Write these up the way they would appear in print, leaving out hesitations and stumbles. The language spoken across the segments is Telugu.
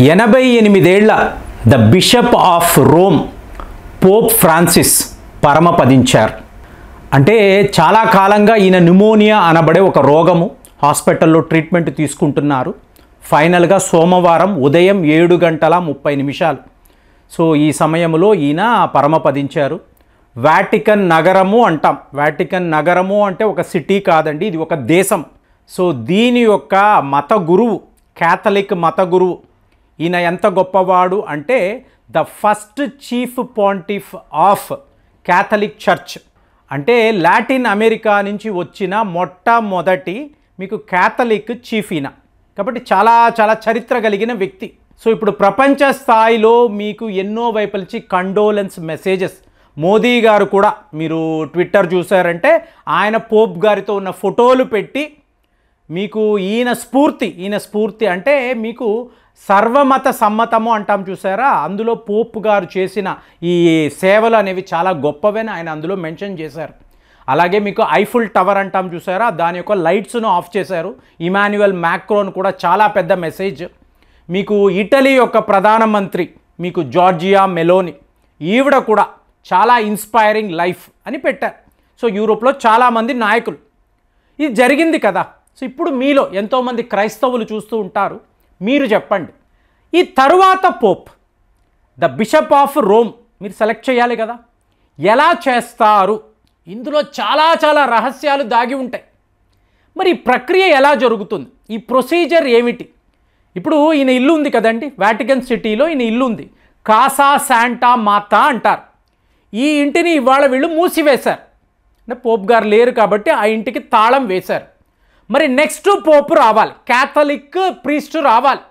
88 ఏళ్ల the bishop of Rome Pope Francis పరమపదించారు. అంటే చాలా కాలంగా ఈయన న్యూమోనియా అనబడే ఒక రోగము హాస్పిటల్లో ట్రీట్మెంట్ తీసుకుంటున్నారు. ఫైనల్గా సోమవారం ఉదయం 7:30 సో ఈ సమయంలో ఈయన పరమపదించారు. వాటికన్ నగరము అంటాం. వాటికన్ నగరము అంటే ఒక సిటీ కాదండి, ఇది ఒక దేశం. సో దీని యొక్క మత గురువు, క్యాథలిక్ మత గురువు, ఈయన ఎంత గొప్పవాడు అంటే the first chief pontiff of Catholic church. అంటే లాటిన్ అమెరికా నుంచి వచ్చిన మొట్టమొదటి మీకు క్యాథలిక్ చీఫ్ ఈయన. కాబట్టి చాలా చాలా చరిత్ర కలిగిన వ్యక్తి. సో ఇప్పుడు ప్రపంచ స్థాయిలో మీకు ఎన్నో వైపుల నుంచి కండోలెన్స్ మెసేజెస్. మోదీ గారు కూడా మీరు ట్విట్టర్ చూసారంటే ఆయన పోప్ గారితో ఉన్న ఫోటోలు పెట్టి మీకు ఈయన స్ఫూర్తి అంటే మీకు సర్వమత సమ్మతము అంటాం చూసారా, అందులో పోప్ గారు చేసిన ఈ సేవలు అనేవి చాలా గొప్పవని ఆయన అందులో మెన్షన్ చేశారు. అలాగే మీకు ఐఫుల్ టవర్ అంటాం చూసారా, దాని యొక్క లైట్స్ను ఆఫ్ చేశారు. ఇమాన్యుయల్ మ్యాక్రోన్ కూడా చాలా పెద్ద మెసేజ్. మీకు ఇటలీ యొక్క ప్రధానమంత్రి మీకు జార్జియా మెలోని, ఈవిడ కూడా చాలా ఇన్స్పైరింగ్ లైఫ్ అని పెట్టారు. సో యూరోప్లో చాలామంది నాయకులు ఇది జరిగింది కదా. సో ఇప్పుడు మీలో ఎంతోమంది క్రైస్తవులు చూస్తూ ఉంటారు. మీరు చెప్పండి, ఈ తరువాత Pope the bishop of Rome మీరు సెలెక్ట్ చేయాలి కదా, ఎలా చేస్తారు? ఇందులో చాలా చాలా రహస్యాలు దాగి ఉంటాయి. మరి ఈ ప్రక్రియ ఎలా జరుగుతుంది? ఈ ప్రొసీజర్ ఏమిటి? ఇప్పుడు ఈయన ఇల్లు ఉంది కదండి, వాటికన్ సిటీలో ఈయన ఇల్లు ఉంది. కాసా శాంటా మాతా అంటారు. ఈ ఇంటిని ఇవాళ వీళ్ళు మూసివేశారు. అంటే పోప్ గారు లేరు కాబట్టి ఆ ఇంటికి తాళం వేశారు. మరి నెక్స్ట్ పోపు రావాలి, క్యాథలిక్ ప్రీస్ట్ రావాలి.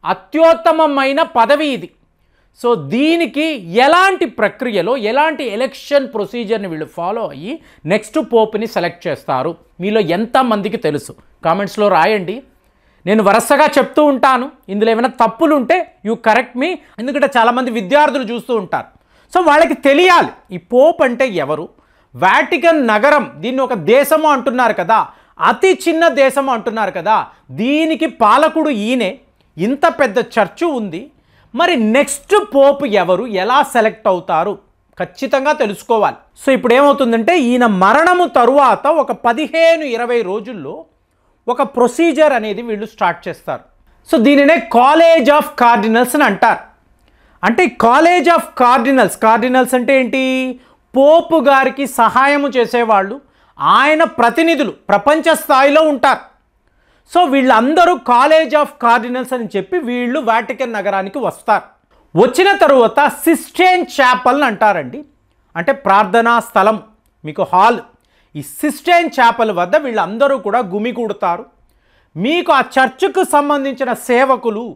అత్యుత్తమమైన పదవి ఇది. సో దీనికి ఎలాంటి ప్రక్రియలో ఎలాంటి ఎలక్షన్ ప్రొసీజర్ని వీళ్ళు ఫాలో అయ్యి నెక్స్ట్ పోప్ని సెలెక్ట్ చేస్తారు? మీలో ఎంతమందికి తెలుసు? కామెంట్స్లో రాయండి. నేను వరుసగా చెప్తూ ఉంటాను, ఇందులో ఏమైనా తప్పులు ఉంటే యూ కరెక్ట్ మీ. ఎందుకంటే చాలామంది విద్యార్థులు చూస్తూ ఉంటారు. సో వాళ్ళకి తెలియాలి ఈ పోప్ అంటే ఎవరు. వాటికన్ నగరం, దీన్ని ఒక దేశము అంటున్నారు కదా, అతి చిన్న దేశం అంటున్నారు కదా, దీనికి పాలకుడు ఈయనే. ఇంత పెద్ద చర్చు ఉంది. మరి నెక్స్ట్ పోప్ ఎవరు, ఎలా సెలెక్ట్ అవుతారు? ఖచ్చితంగా తెలుసుకోవాలి. సో ఇప్పుడు ఏమవుతుందంటే ఈయన మరణము తరువాత ఒక 15-20 రోజుల్లో ఒక ప్రొసీజర్ అనేది వీళ్ళు స్టార్ట్ చేస్తారు. సో దీనినే కాలేజ్ ఆఫ్ కార్డినల్స్ అని అంటారు. అంటే కాలేజ్ ఆఫ్ కార్డినల్స్ అంటే ఏంటి? పోపు గారికి సహాయము చేసేవాళ్ళు, ఆయన ప్రతినిధులు ప్రపంచ స్థాయిలో ఉంటారు. సో వీళ్ళందరూ కాలేజ్ ఆఫ్ కార్డినల్స్ అని చెప్పి వీళ్ళు వాటికన్ నగరానికి వస్తారు. వచ్చిన తరువాత సిస్టైన్ చాపల్ అంటారండి, అంటే ప్రార్థనా స్థలం, మీకు హాల్. ఈ సిస్టైన్ చాపల్ వద్ద వీళ్ళందరూ కూడా గుమికూడతారు. మీకు ఆ చర్చ్కు సంబంధించిన సేవకులు,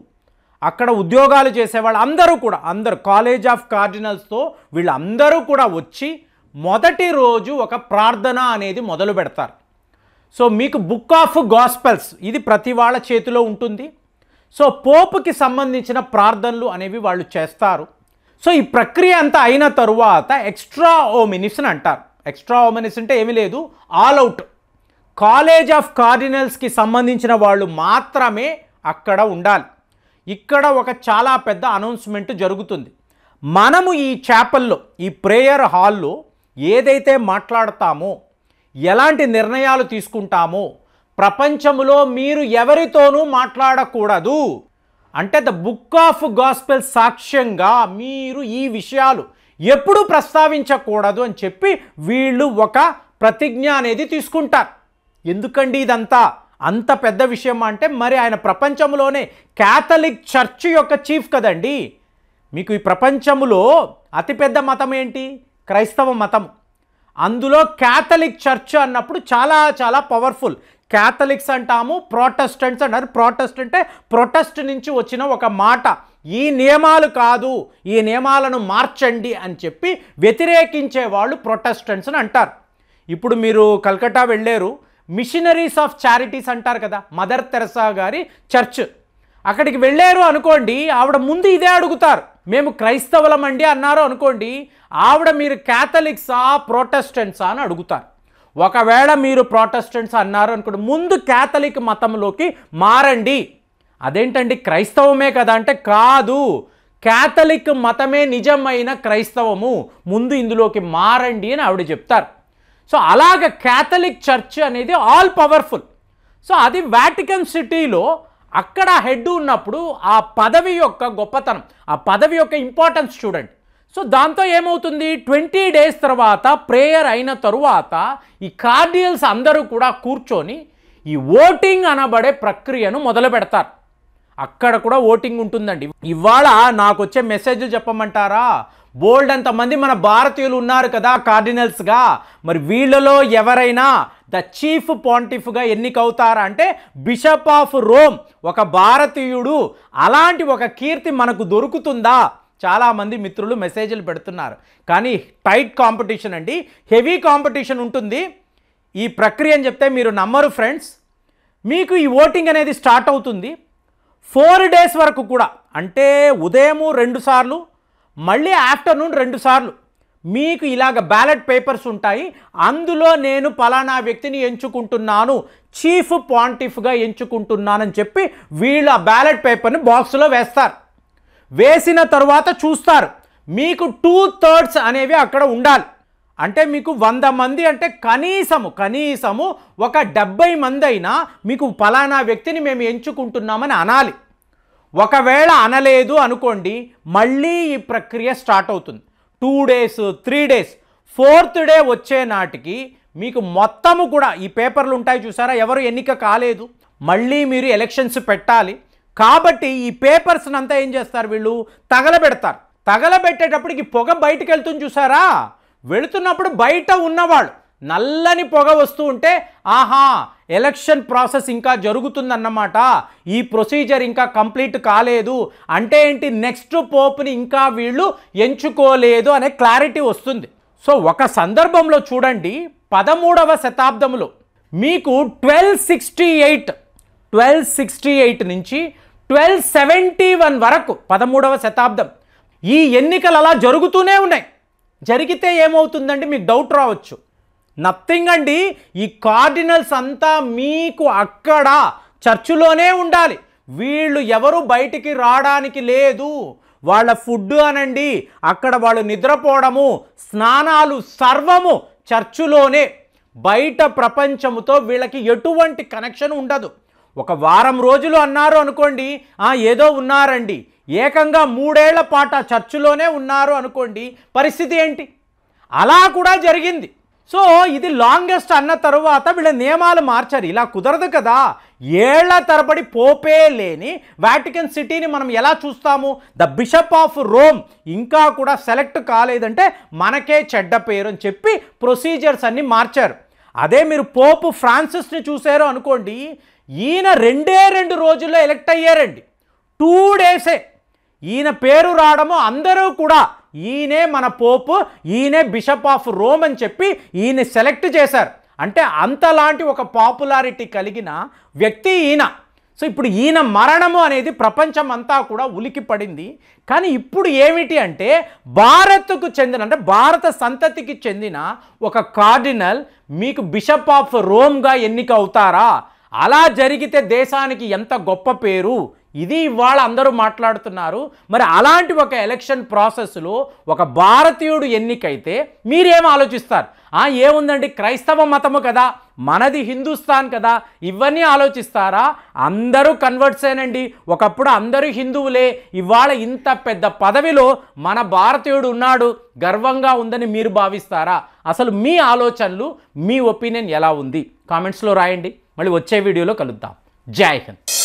అక్కడ ఉద్యోగాలు చేసేవాళ్ళు అందరూ కాలేజ్ ఆఫ్ కార్డినల్స్తో వీళ్ళందరూ కూడా వచ్చి మొదటి రోజు ఒక ప్రార్థన అనేది మొదలు పెడతారు. సో మీకు బుక్ ఆఫ్ గాస్పెల్స్ ఇది ప్రతి వాళ్ళ చేతిలో ఉంటుంది. సో పోపుకి సంబంధించిన ప్రార్థనలు అనేవి వాళ్ళు చేస్తారు. సో ఈ ప్రక్రియ అంతా అయిన తరువాత ఎక్స్ట్రా ఓమినిస్ అని అంటారు. ఎక్స్ట్రా ఓమినిస్ అంటే ఏమీ లేదు, ఆల్ అవుట్. కాలేజ్ ఆఫ్ కార్డినల్స్కి సంబంధించిన వాళ్ళు మాత్రమే అక్కడ ఉండాలి. ఇక్కడ ఒక చాలా పెద్ద అనౌన్స్మెంట్ జరుగుతుంది. మనము ఈ చాపల్లో, ఈ ప్రేయర్ హాల్లో ఏదైతే మాట్లాడతామో, ఎలాంటి నిర్ణయాలు తీసుకుంటామో, ప్రపంచంలో మీరు ఎవరితోనూ మాట్లాడకూడదు. అంటే ద బుక్ ఆఫ్ గాస్పెల్ సాక్ష్యంగా మీరు ఈ విషయాలు ఎప్పుడూ ప్రస్తావించకూడదు అని చెప్పి వీళ్ళు ఒక ప్రతిజ్ఞ అనేది తీసుకుంటారు. ఎందుకండి ఇదంతా అంత పెద్ద విషయం అంటే, మరి ఆయన ప్రపంచంలోనే క్యాథలిక్ చర్చ్ యొక్క చీఫ్ కదండి. మీకు ఈ ప్రపంచంలో అతిపెద్ద మతం ఏంటి? క్రైస్తవ మతం. అందులో క్యాథలిక్ చర్చ్ అన్నప్పుడు చాలా చాలా పవర్ఫుల్. క్యాథలిక్స్ అంటాము, ప్రొటెస్టెంట్స్ అంటారు. ప్రొటెస్ట్ నుంచి వచ్చిన ఒక మాట. ఈ నియమాలు కాదు, ఈ నియమాలను మార్చండి అని చెప్పి వ్యతిరేకించే వాళ్ళు ప్రొటెస్టెంట్స్ అని అంటారు. ఇప్పుడు మీరు కలకత్తా వెళ్ళారు, మిషనరీస్ ఆఫ్ చారిటీస్ అంటారు కదా, మదర్ తెరసా గారి చర్చ్. అక్కడికి వెళ్ళారు అనుకోండి, ఆవిడ ముందు ఇదే అడుగుతారు, మేము క్రైస్తవులమండి అన్నారు అనుకోండి, ఆవిడ మీరు క్యాథలిక్సా ప్రొటెస్టెంట్సా అని అడుగుతారు. ఒకవేళ మీరు ప్రొటెస్టెంట్స్ అన్నారు అనుకోండి, ముందు క్యాథలిక్ మతంలోకి మారండి అదేంటండి క్రైస్తవమే కదా అంటే కాదు, క్యాథలిక్ మతమే నిజమైన క్రైస్తవము, ముందు ఇందులోకి మారండి అని ఆవిడ చెప్తారు. సో అలాగ క్యాథలిక్ చర్చ్ అనేది ఆల్ పవర్ఫుల్. సో అది వాటికన్ సిటీలో అక్కడ హెడ్ ఉన్నప్పుడు ఆ పదవి యొక్క గొప్పతనం, ఆ పదవి యొక్క ఇంపార్టెన్స్ చూడండి. సో దాంతో ఏమవుతుంది, 20 days తర్వాత ప్రేయర్ అయిన తరువాత ఈ కార్డియల్స్ అందరూ కూడా కూర్చొని ఈ ఓటింగ్ అనబడే ప్రక్రియను మొదలు పెడతారు. అక్కడ కూడా ఓటింగ్ ఉంటుందండి. ఇవాళ నాకు వచ్చే మెసేజ్లు చెప్పమంటారా, బోల్డ్ అంతమంది మన భారతీయులు ఉన్నారు కదా కార్డినల్స్గా, మరి వీళ్ళలో ఎవరైనా ద చీఫ్ పాంటిఫ్గా ఎన్నికవుతారా అంటే బిషప్ ఆఫ్ రోమ్ ఒక భారతీయుడు, అలాంటి ఒక కీర్తి మనకు దొరుకుతుందా? చాలామంది మిత్రులు మెసేజ్లు పెడుతున్నారు. కానీ టైట్ కాంపిటీషన్ అండి, హెవీ కాంపిటీషన్ ఉంటుంది. ఈ ప్రక్రియ అని చెప్తే మీరు నమ్మరు ఫ్రెండ్స్. మీకు ఈ ఓటింగ్ అనేది స్టార్ట్ అవుతుంది 4 days వరకు కూడా, అంటే ఉదయం 2 సార్లు, మళ్ళీ ఆఫ్టర్నూన్ 2 సార్లు మీకు ఇలాగ బ్యాలెట్ పేపర్స్ ఉంటాయి. అందులో నేను పలానా వ్యక్తిని ఎంచుకుంటున్నాను, చీఫ్ పాంటిఫ్గా ఎంచుకుంటున్నానని చెప్పి వీళ్ళు ఆ బ్యాలెట్ పేపర్ని బాక్స్లో వేస్తారు. వేసిన తర్వాత చూస్తారు, మీకు 2/3 అనేవి అక్కడ ఉండాలి. అంటే మీకు 100 మంది అంటే కనీసము ఒక 70 మంది అయినా మీకు పలానా వ్యక్తిని మేము ఎంచుకుంటున్నామని అనాలి. ఒకవేళ అనలేదు అనుకోండి, మళ్ళీ ఈ ప్రక్రియ స్టార్ట్ అవుతుంది. 2 days 3 days 4th day వచ్చే నాటికి మీకు మొత్తము కూడా ఈ పేపర్లు ఉంటాయి చూసారా, ఎవరు ఎన్నిక కాలేదు, మళ్ళీ మీరు ఎలక్షన్స్ పెట్టాలి. కాబట్టి ఈ పేపర్స్ని అంతా ఏం చేస్తారు, వీళ్ళు తగలబెడతారు. తగలబెట్టేటప్పటికి పొగ బయటకు వెళ్తుంది చూసారా, వెళుతున్నప్పుడు బయట ఉన్నవాళ్ళు నల్లని పొగ వస్తూ ఉంటే ఆహా ఎలక్షన్ ప్రాసెస్ ఇంకా జరుగుతుందన్నమాట, ఈ ప్రొసీజర్ ఇంకా కంప్లీట్ కాలేదు అంటే ఏంటి, నెక్స్ట్ పోప్ని ఇంకా వీళ్ళు ఎంచుకోలేదు అనే క్లారిటీ వస్తుంది. సో ఒక సందర్భంలో చూడండి 13వ శతాబ్దంలో మీకు 1268 నుంచి 1271 వరకు 13వ శతాబ్దం ఈ ఎన్నికలు అలా జరుగుతూనే ఉన్నాయి. జరిగితే ఏమవుతుందండి మీకు డౌట్ రావచ్చు. నథింగ్ అండి, ఈ కార్డినల్స్ అంతా మీకు అక్కడ చర్చిలోనే ఉండాలి, వీళ్ళు ఎవరు బయటికి రావడానికి లేదు. వాళ్ళ ఫుడ్ అనండి, అక్కడ వాళ్ళు నిద్రపోవడము, స్నానాలు సర్వము చర్చిలోనే, బయట ప్రపంచముతో వీళ్ళకి ఎటువంటి కనెక్షన్ ఉండదు. ఒక వారం రోజులు అన్నారు అనుకోండి, ఏదో ఉన్నారండి, ఏకంగా 3 ఏళ్ల పాటు ఆ చర్చిలోనే ఉన్నారు అనుకోండి, పరిస్థితి ఏంటి? అలా కూడా జరిగింది. సో ఇది లాంగెస్ట్ అన్న తరువాత వీళ్ళ నియమాలు మార్చారు. ఇలా కుదరదు కదా, ఏళ్ల తరబడి పోపే లేని వాటికన్ సిటీని మనం ఎలా చూస్తాము? ద బిషప్ ఆఫ్ రోమ్ ఇంకా కూడా సెలెక్ట్ కాలేదంటే మనకే చెడ్డ పేరు అని చెప్పి ప్రొసీజర్స్ అన్నీ మార్చారు. అదే మీరు పోపు ఫ్రాన్సిస్ని చూసారు అనుకోండి, ఈయన 2 రోజుల్లో ఎలక్ట్ అయ్యారండి. 2 days ఈయన పేరు రావడము, అందరూ కూడా ఈయనే మన పోపు, ఈయనే బిషప్ ఆఫ్ రోమ్ అని చెప్పి ఈయన సెలెక్ట్ చేశారు. అంటే అంతలాంటి ఒక పాపులారిటీ కలిగిన వ్యక్తి ఈయన. సో ఇప్పుడు ఈయన మరణము అనేది ప్రపంచం అంతా కూడా ఉలికి పడింది. కానీ ఇప్పుడు ఏమిటి అంటే భారత్కు చెందిన, అంటే భారత సంతతికి చెందిన ఒక కార్డినల్ మీకు బిషప్ ఆఫ్ రోమ్గా ఎన్నిక అవుతారా? అలా జరిగితే దేశానికి ఎంత గొప్ప పేరు, ఇది ఇవాళ అందరూ మాట్లాడుతున్నారు. మరి అలాంటి ఒక ఎలక్షన్ ప్రాసెస్లో ఒక భారతీయుడు ఎన్నికైతే మీరేం ఆలోచిస్తారు? ఏముందండి, క్రైస్తవ మతము కదా, మనది హిందుస్థాన్ కదా, ఇవన్నీ ఆలోచిస్తారా? అందరూ కన్వర్ట్సేనండి. ఒకప్పుడు అందరూ హిందువులే, ఇవాళ ఇంత పెద్ద పదవిలో మన భారతీయుడు ఉన్నాడు, గర్వంగా ఉందని మీరు భావిస్తారా? అసలు మీ ఆలోచనలు, మీ ఒపీనియన్ ఎలా ఉంది? కామెంట్స్లో రాయండి. మళ్ళీ వచ్చే వీడియోలో కలుద్దాం. జై హింద్.